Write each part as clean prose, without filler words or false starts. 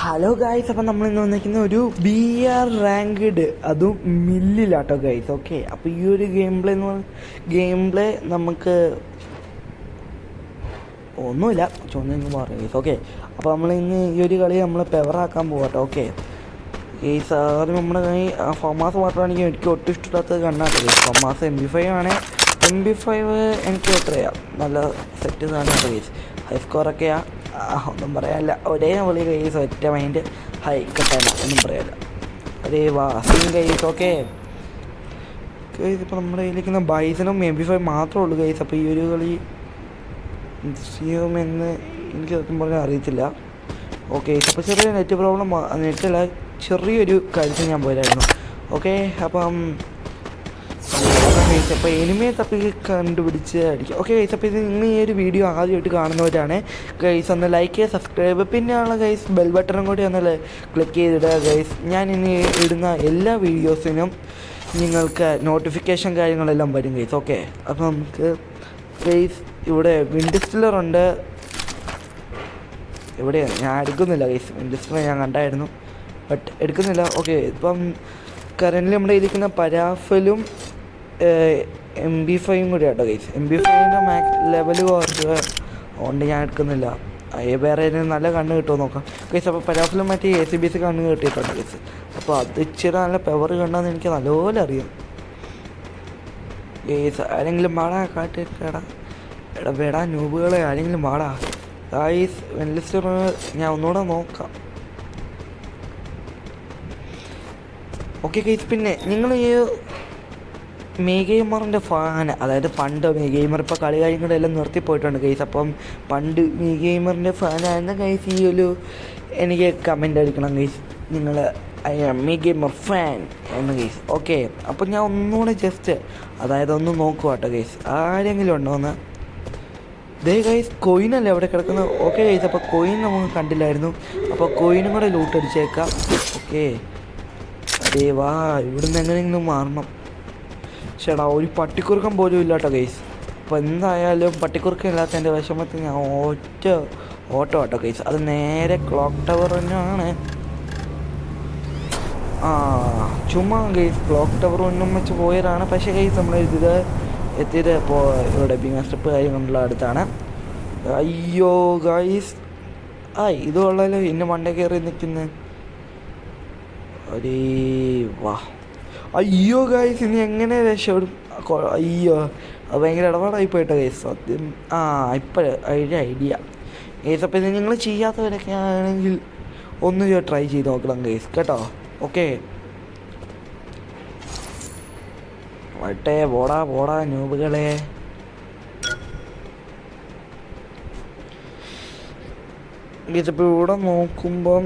Hello guys, അപ്പം നമ്മൾ ഇന്ന് വന്നിരിക്കുന്ന ഒരു BR റാങ്ക്ഡ്, അതും മില്ലിലാട്ടോ ഗൈസ്. ഓക്കെ, അപ്പോൾ ഈ ഒരു ഗെയിം പ്ലേ നമുക്ക് ഒന്നുമില്ല ചോദിച്ചു പറയും ഗൈസ്. ഓക്കെ, അപ്പോൾ നമ്മൾ ഇന്ന് ഈ ഒരു കളി നമ്മൾ പെവറാക്കാൻ പോകട്ടോ. ഓക്കെ ഗൈസ്, ആദ്യം നമ്മുടെ കൈ ഫമാസ് മാത്രമാണെങ്കിൽ എനിക്ക് ഒട്ടും ഇഷ്ടമില്ലാത്തത് കണ്ണാട്ടോ ഗൈസ്. ഫമാസ് MP5 ആണ്. MP5 എനിക്ക് എത്രയാ നല്ല സെറ്റ് സാധനമാണ് ഗൈസ്. ഹൈ സ്കോറൊക്കെയാണ്, ഒന്നും പറയാനില്ല. ഒരേ വിളി കൈസ്, ഒറ്റ മൈൻഡ് ഹൈ കട്ടാന, ഒന്നും പറയാനില്ല. ഒരേ വാസിൻ കൈസ്. ഓക്കെ ഗൈസ്, ഇപ്പോൾ നമ്മുടെ കയ്യിലിരിക്കുന്ന ബൈസനും MP5 മാത്രമേ ഉള്ളൂ ഗൈസ്. അപ്പോൾ ഈ ഒരു കളി ചെയ്യുമെന്ന് എനിക്ക് സത്യം പറഞ്ഞാൽ അറിയത്തില്ല. ഓക്കെ, അപ്പോൾ ചെറിയ നെറ്റ് പ്രോബ്ലം, നെറ്റല്ല ചെറിയൊരു കാര്യത്തിൽ ഞാൻ പോയതായിരുന്നു. ഓക്കെ, അപ്പം അപ്പോൾ എനിമയെ തപ്പി കണ്ടുപിടിച്ച് അടിക്കുക. ഓക്കെ ഗൈസ്, അപ്പോൾ ഇത് നിങ്ങൾ ഈ ഒരു വീഡിയോ ആദ്യമായിട്ട് കാണുന്നവരാണ് ഗൈസ്, ഒന്ന് ലൈക്ക് ചെയ്യുക, സബ്സ്ക്രൈബ്, പിന്നെയുള്ള ഗൈസ് ബെൽ ബട്ടണും കൂടി ഒന്ന് ക്ലിക്ക് ചെയ്തിടുക ഗൈസ്. ഞാൻ ഇനി ഇടുന്ന എല്ലാ വീഡിയോസിനും നിങ്ങൾക്ക് നോട്ടിഫിക്കേഷൻ കാര്യങ്ങളെല്ലാം വരും ഗൈസ്. ഓക്കെ, അപ്പോൾ നമുക്ക് ഗൈസ് ഇവിടെ വിൻഡിസ്റ്റിലറുണ്ട്. എവിടെയാണ് ഞാൻ എടുക്കുന്നില്ല ഗൈസ്, വിൻഡിസ്റ്റിലർ ഞാൻ കണ്ടായിരുന്നു ബട്ട് എടുക്കുന്നില്ല. ഓക്കെ, ഇപ്പം കറൻ്റ് നമ്മുടെ ഇരിക്കുന്ന പരാഫലും MP5 കൂടി ആട്ടോ ഗൈസ്. MP5ൻ്റെ മാക്സ് ലെവൽ കുറച്ച് അതുകൊണ്ട് ഞാൻ എടുക്കുന്നില്ല. വേറെ നല്ല കണ്ണ് കിട്ടുമോ നോക്കാം ഗൈസ്. അപ്പോൾ പരാഫിലും മറ്റേ ACBC കണ്ണ് കിട്ടിയിട്ടുണ്ട് ഗൈസ്. അപ്പോൾ അത് ഇച്ചിരി നല്ല പവർ കണ്ടെന്ന് എനിക്ക് നല്ലപോലെ അറിയാം ഗൈസ്. ആരെങ്കിലും വാടാ, കാട്ടിടാ എടാ വേടാ ന്യൂബുകളെ, ആരെങ്കിലും വാടാ ഗൈസ്. വെൻലിസ്റ്റർ ഞാൻ ഒന്നുകൂടെ നോക്കാം. ഓക്കെ ഗൈസ്, പിന്നെ നിങ്ങൾ ഈ ഗെയിമറിൻ്റെ ഫാൻ, അതായത് പണ്ട് ഗെയിമർ ഇപ്പോൾ കളി കാര്യങ്ങളെല്ലാം നിർത്തിപ്പോയിട്ടുണ്ട് ഗൈസ്. അപ്പം പണ്ട് ഗെയിമറിൻ്റെ ഫാനായിരുന്ന ഗൈസ് ഈ ഒരു എനിക്ക് കമൻ്റ് അടിക്കണം ഗൈസ്, നിങ്ങൾ ഐ ആം ഗെയിമർ ഫാൻ എന്ന് ഗൈസ്. ഓക്കെ, അപ്പം ഞാൻ ഒന്നുകൂടെ ജസ്റ്റ് അതായത് ഒന്ന് നോക്കുക കേട്ടോ ഗൈസ്, ആരെങ്കിലും ഉണ്ടോ എന്ന്. ദേ ഗൈസ്, കോയിനല്ലേ അവിടെ കിടക്കുന്നത്. ഓക്കെ ഗൈസ്, അപ്പോൾ കോയിൻ നമുക്ക് കണ്ടില്ലായിരുന്നു. അപ്പോൾ കോയിനും കൂടെ ലൂട്ട് അടിച്ചേക്കാം. ഓക്കെ, അതേ വാ, ഇവിടുന്ന് എങ്ങനെയെങ്കിലും മാറണം. ചേട്ടാ, ഒരു പട്ടിക്കുറുക്കം പോലും ഇല്ലാട്ടോ ഗൈസ്. അപ്പോൾ എന്തായാലും പട്ടിക്കുറുക്കം ഇല്ലാത്തതിൻ്റെ വിഷമത്തിൽ ഞാൻ ഓട്ടോ കേട്ടോ ഗൈസ്. അത് നേരെ ക്ലോക്ക് ടവർ തന്നെയാണ്. ചുമ്മാ ഗൈസ് ക്ലോക്ക് ടവർ ഒന്നും വെച്ച് പോയതാണ്. പക്ഷേ ഗൈസ് നമ്മൾ ഇത് എത്തിയത് ഇപ്പോൾ ഇവിടെ ബിങ്ങ സ്റ്റെപ്പ് കാര്യങ്ങളുള്ള അടുത്താണ്. അയ്യോ ഗൈസ്, ഇത് കൊള്ളാലോ, ഇന്ന് മണ്ടേ കയറി നിൽക്കുന്നത്. ഒരേ വാ, അയ്യോ ഗൈസ്, ഇനി എങ്ങനെ രക്ഷപ്പെടും? അയ്യോ, അത് ഭയങ്കര ഇടപാടായി പോയിട്ടോ ഗൈസ് സത്യം. ഇപ്പോഴും ഒരു ഐഡിയ ഗൈസ്. അപ്പോൾ ഇത് നിങ്ങൾ ചെയ്യാത്തവരൊക്കെ ആണെങ്കിൽ ഒന്ന് ട്രൈ ചെയ്ത് നോക്കണം ഗൈസ് കേട്ടോ. ഓക്കെ, വട്ടെ പോടാ ന്യൂബുകളെ. ഗൈസ്, ഇപ്പോൾ ഇവിടെ നോക്കുമ്പം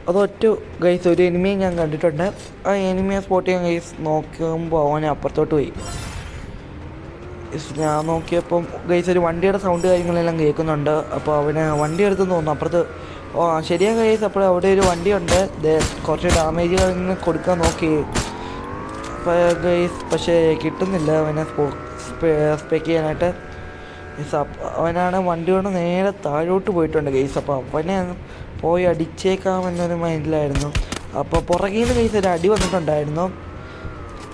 അതൊറ്റ ഗൈസ് ഒരു എനിമിയെ ഞാൻ കണ്ടിട്ടുണ്ട്. ആ എനിമിയെ സ്പോട്ട് ചെയ്യാൻ ഗൈസ് നോക്കുമ്പോൾ അവനെ അപ്പുറത്തോട്ട് പോയി. ഞാൻ നോക്കിയപ്പം ഗൈസ് ഒരു വണ്ടിയുടെ സൗണ്ട് കാര്യങ്ങളെല്ലാം കേൾക്കുന്നുണ്ട്. അപ്പോൾ അവന് വണ്ടി എടുത്തെന്ന് തോന്നുന്നു അപ്പുറത്ത്. ശരിയാ ഗൈസ്, അപ്പോൾ അവിടെ ഒരു വണ്ടിയുണ്ട്. കുറച്ച് ഡാമേജ് കൊടുക്കാൻ നോക്കി ഗൈസ്, പക്ഷേ കിട്ടുന്നില്ല അവനെ സ്പെക്ക് ചെയ്യാനായിട്ട്. അവനാണ് വണ്ടി കൊണ്ട് നേരെ താഴോട്ട് പോയിട്ടുണ്ട് ഗൈസ്. അപ്പോൾ അവനെ പോയി അടിച്ചേക്കാമെന്നൊരു മൈൻഡിലായിരുന്നു. അപ്പോൾ പുറകിൽ നിന്ന് ഗൈസ് ഒരു അടി വന്നിട്ടുണ്ടായിരുന്നു.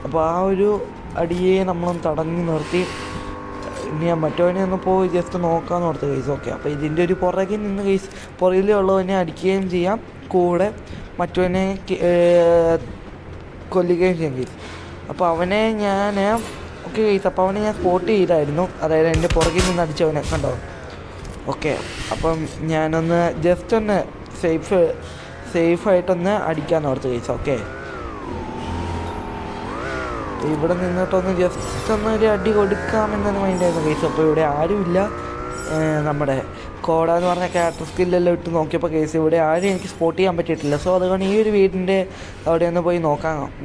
അപ്പോൾ ആ ഒരു അടിയെ നമ്മളൊന്ന് തടഞ്ഞു നിർത്തി. ഇനി ഞാൻ മറ്റവനെ ഒന്ന് പോയി ജസ്റ്റ് നോക്കാമെന്ന് ഓർത്ത് ഗൈസ്. ഓക്കെ, അപ്പോൾ ഇതിൻ്റെ ഒരു പുറകിൽ നിന്ന് ഗൈസ് പുറകിലുള്ളവനെ അടിക്കുകയും ചെയ്യാം, കൂടെ മറ്റവനെ കൊല്ലുകയും ചെയ്യാം ഗൈസ്. അപ്പോൾ അവനെ ഞാൻ ഓക്കെ ഗൈസ്, അപ്പോൾ അവനെ ഞാൻ സ്പോട്ട് ചെയ്തായിരുന്നു, അതായത് എൻ്റെ പുറകിൽ നിന്ന് അടിച്ചവനെ കണ്ടോ. ഓക്കെ, അപ്പം ഞാനൊന്ന് ജസ്റ്റ് ഒന്ന് സേഫായിട്ടൊന്ന് അടിക്കാമെന്ന് ഓർത്ത് ഗൈസ്. ഓക്കെ, ഇവിടെ നിന്നിട്ടൊന്ന് ജസ്റ്റ് ഒന്നൊരു അടി കൊടുക്കാമെന്നൊരു മൈൻഡായിരുന്നു ഗൈസ്. അപ്പോൾ ഇവിടെ ആരുമില്ല. നമ്മുടെ കോഡ എന്ന് പറഞ്ഞ ക്യാരക്ടർ സ്കില്ലെല്ലാം ഇട്ട് നോക്കിയപ്പോൾ കേസ് ഇവിടെ ആരും എനിക്ക് സ്പോട്ട് ചെയ്യാൻ പറ്റിയിട്ടില്ല. സോ അതുകൊണ്ട് ഈ ഒരു വീടിൻ്റെ അവിടെ ഒന്ന് പോയി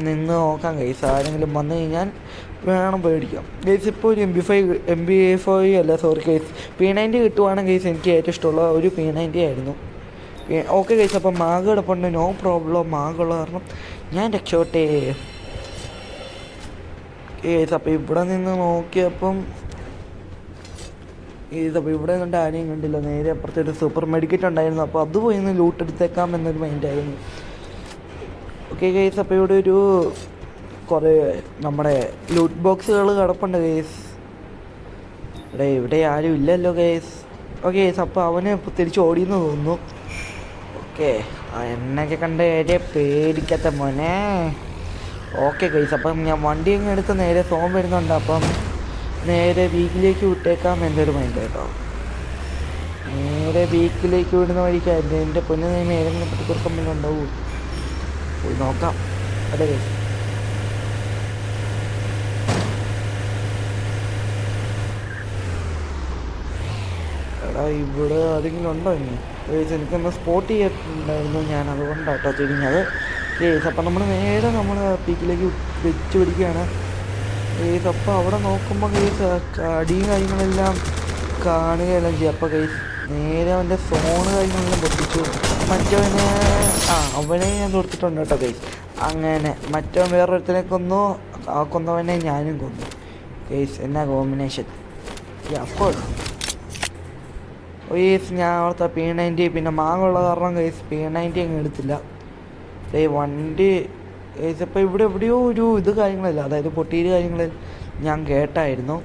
നിന്ന് നോക്കാം ഗൈസ്. ആരെങ്കിലും വന്നു കഴിഞ്ഞാൽ വേണം പേടിക്കാം ഗൈസ്. ഇപ്പോൾ ഒരു MP5 അല്ല സോറി ഗൈസ്, P90 കിട്ടുവാണെങ്കിൽ ഗൈസ് എനിക്ക് ഏറ്റവും ഇഷ്ടമുള്ള ഒരു P90 ആയിരുന്നു. ഓക്കെ ഗൈസ്, അപ്പം മാഗ് കിടപ്പുണ്ട്, നോ പ്രോബ്ലം. മാഗുള്ള കാരണം ഞാൻ രക്ഷപ്പെട്ടേ ഗൈസ്. അപ്പോൾ ഇവിടെ നിന്ന് നോക്കിയപ്പം ഇതപ്പോൾ ഇവിടെ നിന്നിട്ട് ആരെയും കണ്ടില്ല. നേരെ അപ്പുറത്തെ ഒരു സൂപ്പർ മെഡിക്കറ്റ് ഉണ്ടായിരുന്നു, അപ്പോൾ അത് പോയി ഒന്ന് ലൂട്ട് എടുത്തേക്കാം എന്നൊരു മൈൻഡായിരുന്നു. ഓക്കെ ഗൈസ്, അപ്പോൾ ഇവിടെ ഒരു കുറേ നമ്മുടെ ലൂട്ട് ബോക്സുകൾ കിടപ്പുണ്ട് ഗൈസ്. ഇവിടെ ആരും ഇല്ലല്ലോ ഗൈസ്. ഓക്കെ ഗൈസ്, അപ്പോൾ അവന് തിരിച്ച് ഓടിയെന്ന് തോന്നുന്നു. ഓക്കെ, എന്നൊക്കെ കണ്ട ഏരിയ പേടിക്കാത്ത മോനെ. ഓക്കെ ഗൈസ്, അപ്പം ഞാൻ വണ്ടി അങ്ങ് എടുത്ത് നേരെ സോം വരുന്നുണ്ട്. അപ്പം നേരെ വീക്കിലേക്ക് വിട്ടേക്കാം എന്നൊരു മൈൻഡ് കേട്ടോ. നേരെ വീക്കിലേക്ക് വിടുന്ന വഴിക്കായിരുന്നു. എൻ്റെ പൊന്നു നിയമം ഏതെങ്കിലും പറ്റിക്കുറക്കം ഉണ്ടാവും, പോയി നോക്കാം. അതെ ഗൈസ്, എടാ ഇവിടെ ആരെങ്കിലും ഉണ്ടോ ഇനി? ഗൈസ്, എനിക്കൊന്ന് സ്പോട്ട് ചെയ്തിട്ടുണ്ടായിരുന്നു, ഞാൻ അതുകൊണ്ടാട്ടോ തിരിഞ്ഞത്. ഗൈസ്, അപ്പം നമ്മൾ നേരെ നമ്മൾ പീക്കിലേക്ക് വെച്ച് പിടിക്കുകയാണ് ഗൈസ്. അപ്പോൾ അവിടെ നോക്കുമ്പോൾ ഗൈസ് അടിയും കാര്യങ്ങളെല്ലാം കാണുകയെല്ലാം ചെയ്യും. അപ്പോൾ ഗൈസ് നേരെ അവൻ്റെ ഫോണ് കാര്യങ്ങളെല്ലാം പൊട്ടിച്ചു. മറ്റവനെ അവനെ ഞാൻ കൊടുത്തിട്ടുണ്ട് കേട്ടോ ഗൈസ്. അങ്ങനെ മറ്റവൻ വേറൊരുത്തനെ കൊന്നു, ആ കൊന്നവനെ ഞാനും കൊന്നു ഗൈസ്. എന്നാ കോമ്പിനേഷൻ. അപ്പോൾ ഗൈസ് ഞാൻ അവിടുത്തെ P90 പിന്നെ മാങ്ങുള്ള കാരണം ഗൈസ് P90 അങ്ങ് എടുത്തില്ല. വണ്ടി ഗൈസ് അപ്പോൾ ഇവിടെ എവിടെയോ ഒരു ഇത് കാര്യങ്ങളില്ല, അതായത് പൊട്ടിയിട്ട് കാര്യങ്ങൾ ഞാൻ കേട്ടായിരുന്നു.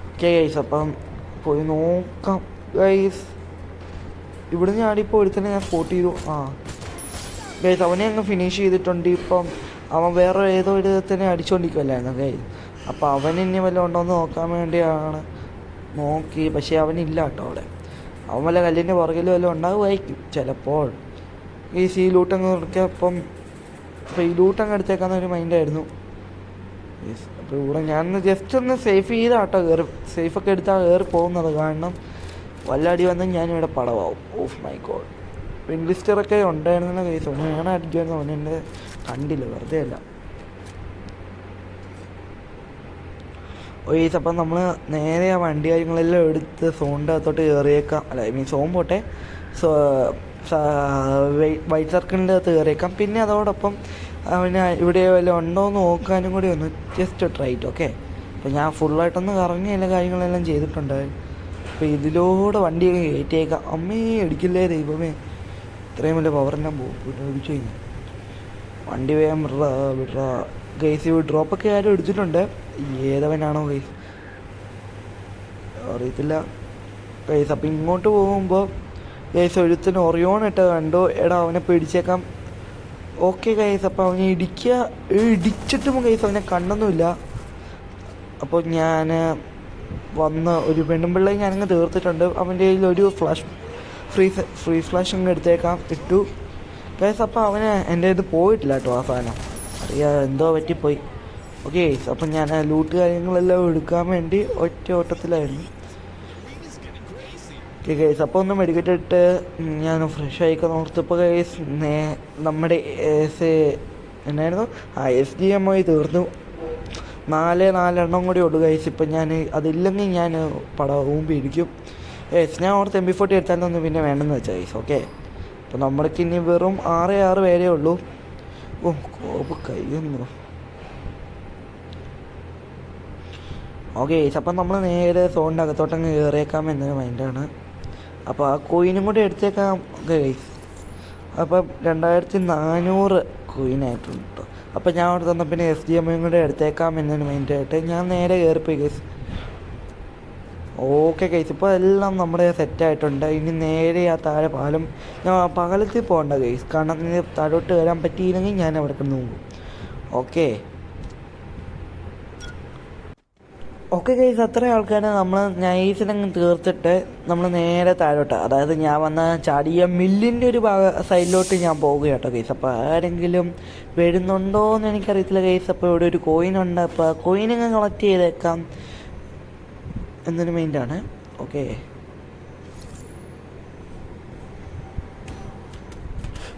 ഓക്കെ ഗൈസ്, അപ്പം പോയി നോക്കാം ഗൈസ്. ഇവിടെ ഞാനിപ്പോൾ ഒരുത്തന്നെ ഞാൻ സ്പോട്ട് ചെയ്തു. ഗൈസ് അവനെ അങ്ങ് ഫിനിഷ് ചെയ്തിട്ടുണ്ട്. ഇപ്പം അവൻ വേറെ ഏതോ ഒരു തന്നെ അടിച്ചുകൊണ്ടിരിക്കുമല്ലായിരുന്നു ഗൈസ്. അപ്പോൾ അവൻ ഇനി വല്ലതും ഉണ്ടോയെന്ന് നോക്കാൻ വേണ്ടിയാണ് നോക്കി. പക്ഷേ അവനില്ല കേട്ടോ അവിടെ. അവൻ വല്ല കല്ലിൻ്റെ പുറകിൽ വല്ലതും ഉണ്ടാകുമായിരിക്കും ചിലപ്പോൾ. ഈ ലൂട്ടങ്ങ് നിർത്തിയപ്പം അപ്പോൾ ഈ ലൂട്ടങ്ങ് എടുത്തേക്കാന്നൊരു മൈൻഡായിരുന്നു. അപ്പോൾ ഇവിടെ ഞാൻ ജസ്റ്റ് ഒന്ന് സേഫ് ചെയ്താട്ടോ കയറി, സേഫൊക്കെ എടുത്താൽ കയറി പോകുന്നത്. കാരണം വല്ല അടി വന്നാൽ ഞാനിവിടെ പടവാവും. ഓഫ് മൈ ഗോഡ്, വിൻലിസ്റ്ററൊക്കെ ഉണ്ടായിരുന്ന കേസ് ഒന്ന് വേണം അടിക്കുമായിരുന്നു. അവനെൻ്റെ കണ്ടില്ല, വെറുതെ അല്ല. ഓയ്സ്, അപ്പം നമ്മൾ നേരെ ആ വണ്ടി കാര്യങ്ങളെല്ലാം എടുത്ത് സോണിൻ്റെ അകത്തോട്ട് കയറിയേക്കാം. അല്ല ഐ മീൻ സോൺ പോട്ടെ, വൈറ്റ് സർക്കിളിൻ്റെ അകത്ത് കയറിയേക്കാം. പിന്നെ അതോടൊപ്പം അവന് ഇവിടെ വല്ലതും ഉണ്ടോ എന്ന് നോക്കാനും കൂടി ഒന്ന് ജസ്റ്റ് ട്രൈ ഇറ്റ്. ഓക്കെ, അപ്പോൾ ഞാൻ ഫുള്ളായിട്ടൊന്ന് കറങ്ങി എല്ലാ കാര്യങ്ങളെല്ലാം ചെയ്തിട്ടുണ്ട്. അപ്പോൾ ഇതിലൂടെ വണ്ടിയൊക്കെ കയറ്റിയേക്കാം. അമ്മേ അടിക്കില്ലേ ദൈവമേ, ഇത്രയും വലിയ പവറെല്ലാം പോകും അടിച്ചു കഴിഞ്ഞു. വണ്ടി വേഗം വിടറ ഗൈസ്. ഡ്രോപ്പൊക്കെ ആരും എടുത്തിട്ടുണ്ട്, ഏതവനാണോ ഗൈസ് അറിയത്തില്ല ഗൈസ്. അപ്പം ഇങ്ങോട്ട് പോകുമ്പോൾ ഗൈസ് ഒരുത്തിന് ഒറിയോൺ ഇട്ട് കണ്ടു. എടാ അവനെ പിടിച്ചേക്കാം. ഓക്കെ ഗൈസ്, അപ്പോൾ അവനെ ഇടിച്ചിട്ടും ഗൈസ് അവനെ കണ്ടൊന്നുമില്ല. അപ്പോൾ ഞാൻ വന്ന് ഒരു പെണ്ണുമ്പിള്ളയെ ഞാനങ്ങ് തീർത്തിട്ടുണ്ട്. അവൻ്റെ കയ്യിൽ ഒരു ഫ്രീ ഫ്ലാഷ് അങ്ങ് എടുത്തേക്കാം ഇട്ടു ഗൈസ്. അപ്പോൾ അവന് എൻ്റെ ഇത് പോയിട്ടില്ല കേട്ടോ ആ സാധനം, അറിയാം എന്തോ പറ്റിപ്പോയി. ഓക്കെ ഗൈസ്, അപ്പം ഞാൻ ലൂട്ട് കാര്യങ്ങളെല്ലാം എടുക്കാൻ വേണ്ടി ഒറ്റ ഓട്ടത്തിലായിരുന്നു. ഓക്കെ ഗൈസ്, അപ്പോൾ ഒന്ന് മെഡിക്കറ്റ് ഇട്ട് ഞാൻ ഫ്രഷ് ആയിക്കാൻ ഓർത്തപ്പോൾ ഗൈസ് നമ്മുടെ എന്നായിരുന്നു SGMI തീർന്നു. 4 എണ്ണം കൂടി ഉള്ളു ഗൈസ്. ഇപ്പം ഞാൻ അതില്ലെങ്കിൽ ഞാൻ ഊമ്പിരിക്കും ഗൈസ്. ഞാൻ ഓർത്ത് MP40 എടുത്താലൊന്നും പിന്നെ വേണമെന്ന് വെച്ചാൽ ഗൈസ്. ഓക്കെ, അപ്പോൾ നമ്മൾക്ക് ഇനി വെറും 6 പേരേ ഉള്ളൂ. ഓ കോപ്പ് കഴിയുന്നു. ഓക്കെ ഗൈസ്, അപ്പം നമ്മൾ നേരെ സോണിൻ്റെ അകത്തോട്ടങ്ങ് കയറിയേക്കാം എന്നൊരു മൈൻഡാണ്. അപ്പോൾ ആ കോയിനും കൂടി എടുത്തേക്കാം ഗൈസ്. അപ്പം 2400 കോയിനായിട്ടുണ്ട് കേട്ടോ. അപ്പം ഞാൻ അവിടെ തന്ന പിന്നെ SGMI കൂടെ എടുത്തേക്കാം എന്നൊരു മൈൻഡായിട്ട് ഞാൻ നേരെ കയറിപ്പോയി ഗൈസ്. ഓക്കെ ഗൈസ്, ഇപ്പോൾ എല്ലാം നമ്മുടെ സെറ്റായിട്ടുണ്ട്. ഇനി നേരെ ആ താഴെ പാലം ഞാൻ പകലത്തിൽ പോകണ്ട ഗൈസ്, കാരണം താഴോട്ട് കയറാൻ പറ്റിയില്ലെങ്കിൽ ഞാൻ അവിടെ കിടന്ന് പോകും. ഓക്കെ ഗൈസ്, അത്ര ആൾക്കാരെ നമ്മൾ നൈസിലങ്ങ് തീർത്തിട്ട് നമ്മൾ നേരെ താഴോട്ട്, അതായത് ഞാൻ വന്ന ചാടിയ മില്ലിൻ്റെ ഒരു സൈഡിലോട്ട് ഞാൻ പോകുക കേട്ടോ ഗൈസ്. അപ്പോൾ ആരെങ്കിലും വരുന്നുണ്ടോ എന്ന് എനിക്കറിയത്തില്ല ഗൈസ്. അപ്പോൾ ഇവിടെ ഒരു കോയിനുണ്ട്, അപ്പോൾ ആ കോയിനങ്ങ് കളക്ട് ചെയ്തേക്കാം എന്നൊരു മൈൻഡാണ്. ഓക്കെ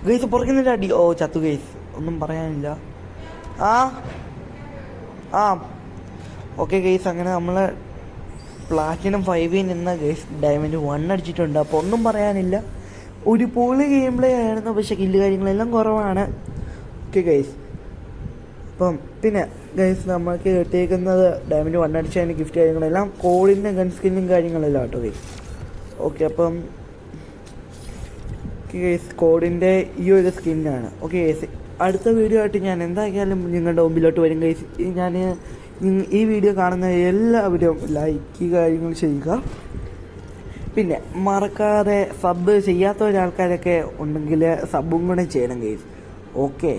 ഗൈസ്, പുറകുന്നില്ല അടി. ഓ ചത്തു ഗൈസ്, ഒന്നും പറയാനില്ല. ഓക്കെ ഗൈസ്, അങ്ങനെ നമ്മൾ പ്ലാറ്റിനം 5 നിന്ന് ഗൈസ് ഡയമണ്ട് 1 അടിച്ചിട്ടുണ്ട്. അപ്പോൾ ഒന്നും പറയാനില്ല, ഒരു പൊളി ഗെയിം പ്ലേ ആയിരുന്നു. പക്ഷേ കില്ല് കാര്യങ്ങളെല്ലാം കുറവാണ്. ഓക്കെ ഗൈസ്, അപ്പം പിന്നെ ഗൈസ് നമുക്ക് കിട്ടിയേക്കുന്നത് ഡയമണ്ട് 1 അടിച്ചതിന് ഗിഫ്റ്റ് കാര്യങ്ങളെല്ലാം കോഡിൻ്റെ ഗൺ സ്കിന്നും കാര്യങ്ങളെല്ലാം കേട്ടോ ഗൈസ്. ഓക്കെ അപ്പം ഗൈസ് കോഡിൻ്റെ ഈ ഒരു സ്കിന്നാണ്. ഓക്കെ ഗൈസ് അടുത്ത വീഡിയോ ആയിട്ട് ഞാൻ എന്തായാലും നിങ്ങളുടെ മുമ്പിലോട്ട് വരും ഗൈസ്. ഞാൻ ഈ വീഡിയോ കാണുന്ന എല്ലാവരും ലൈക്ക് കാര്യങ്ങൾ ചെയ്യുക. പിന്നെ മറക്കാതെ സബ് ചെയ്യാത്ത ഒരാൾക്കാരൊക്കെ ഉണ്ടെങ്കിൽ സബും കൂടെ ചെയ്യണം ഗൈസ്. ഓക്കെ.